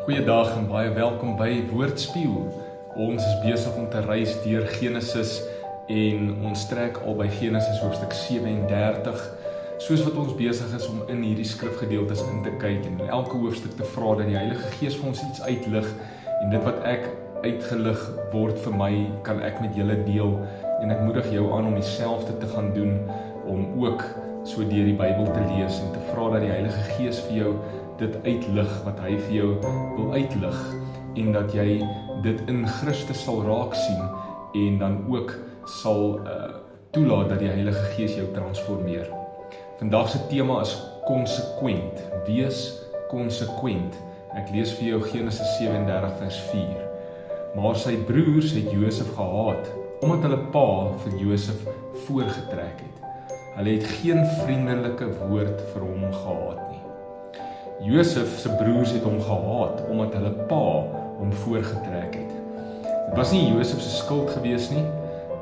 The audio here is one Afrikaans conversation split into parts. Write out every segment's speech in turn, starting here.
Goeiedag en baie welkom by Woordspieël. Ons is besig om te reis deur Genesis en ons trek al by Genesis hoofstuk 37. Soos wat ons besig is om in hierdie skrifgedeeltes in te kyk en in elke hoofstuk te vra dat die Heilige Gees vir ons iets uitlig en dit wat ek uitgelig word vir my, kan ek met julle deel en ek moedig jou aan om dieselfde te gaan doen, om ook so deur die Bybel te lees en te vra dat die Heilige Gees vir jou dit uitlig wat hy vir jou wil uitlig en dat jy dit in Christus sal raak sien en dan ook sal toelaat dat die Heilige Gees jou transformeer. Vandag se tema is konsekwent. Wees konsekwent. Ek lees vir jou Genesis 37 vers 4. Maar sy broers het Josef gehaat omdat hulle pa vir Josef voorgetrek het. Hulle het geen vriendelike woord vir hom gehad nie. Josef se broers het hom gehaat omdat hulle pa hom voorgetrek het. Dit was nie Josef se skuld gewees nie.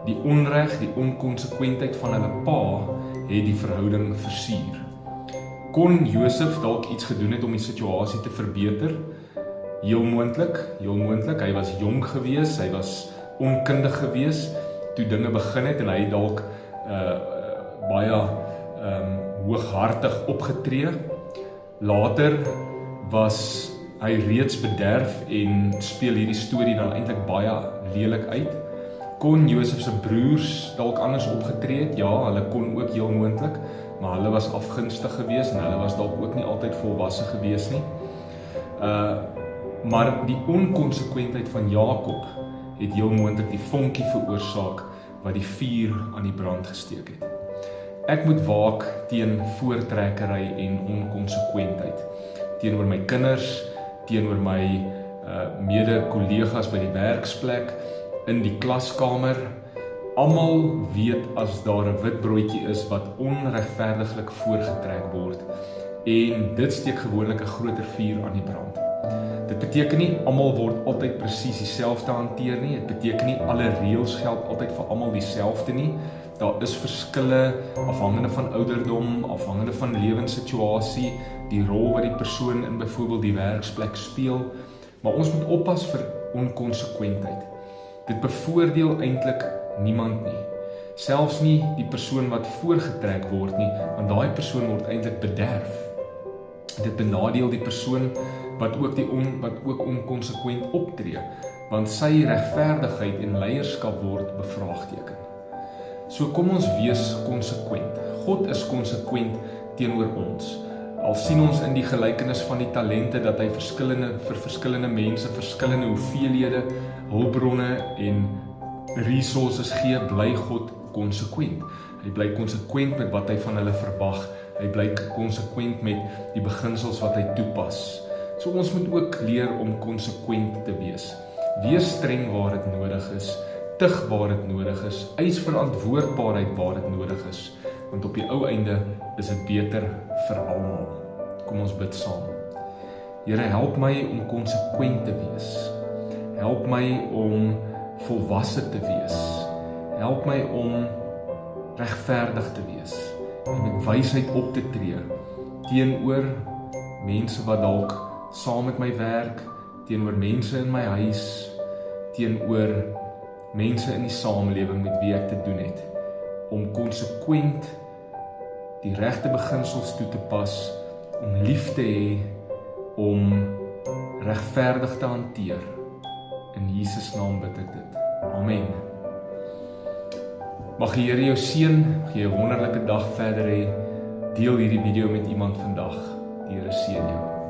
Die onreg, die onkonsekwentheid van hulle pa het die verhouding versuur. Kon Josef dalk iets gedoen het om die situasie te verbeter? Heel moontlik. Hy was jonk gewees, hy was onkundig gewees toe dinge begin het en hy het dalk baie hooghartig opgetree. Later was hy reeds bederf en speel hierdie storie dan eintlik baie lelik uit. Kon Josef se broers dalk anders opgetree het? Ja, hulle kon ook heel moontlik, maar hulle was afgunstig geweest en hulle was dalk ook nie altyd volwasse geweest nie. Maar die onkonsekwentheid van Jakob het heel moontlik die vonkie veroorsaak wat die vuur aan die brand gesteek het. Ek moet waak teen voortrekkery en onkonsekwentheid. Teenoor my kinders, teenoor my mede-kollegas by die werksplek, in die klaskamer. Almal weet as daar 'n wit broodjie is wat onregverdiglik voorgetrek word en dit steek gewoonlik 'n groter vuur aan die brand. Dit beteken nie almal word altyd presies dieselfde hanteer nie. Dit beteken nie alle reëls geld altyd vir almal dieselfde nie. Daar is verskille afhangende van ouderdom, afhangende van lewenssituasie, die rol wat die persoon in byvoorbeeld die werksplek speel, maar ons moet oppas vir onkonsekwentheid. Dit bevoordeel eintlik niemand nie. Selfs nie die persoon wat voorgetrek word nie, want daai persoon word eintlik bederf. Dit benadeel die persoon wat ook onkonsekwent optree, want sy regverdigheid en leierskap word bevraagteken. So kom ons wees konsekwent. God is konsekwent teenoor ons. Al sien ons in die gelykenis van die talente dat hy vir verskillende mense verskillende hoeveelhede, hulpbronne en resources gee, bly God konsekwent. Hy bly konsekwent met wat hy van hulle verwag. Hy bly konsekwent met die beginsels wat hy toepas. So ons moet ook leer om konsekwent te wees. Wees streng waar dit nodig is, tug waar dit nodig is, eis verantwoordbaarheid waar dit nodig is, want op die ou einde is dit beter vir almal. Kom ons bid saam. Here, help my om konsekwent te wees. Help my om volwasse te wees. Help my om regverdig te wees en met wysheid op te tree teenoor mense wat dalk saam met my werk, teenoor mense in my huis, teenoor mense in die samelewing met wie ek te doen het, om konsekwent die regte beginsels toe te pas, om lief te hê, om regverdig te hanteer. In Jesus naam bid ek dit. Amen. Mag die Here jou seën, mag jy 'n wonderlike dag verder hê. Deel hierdie video met iemand vandag. Die Here seën jou.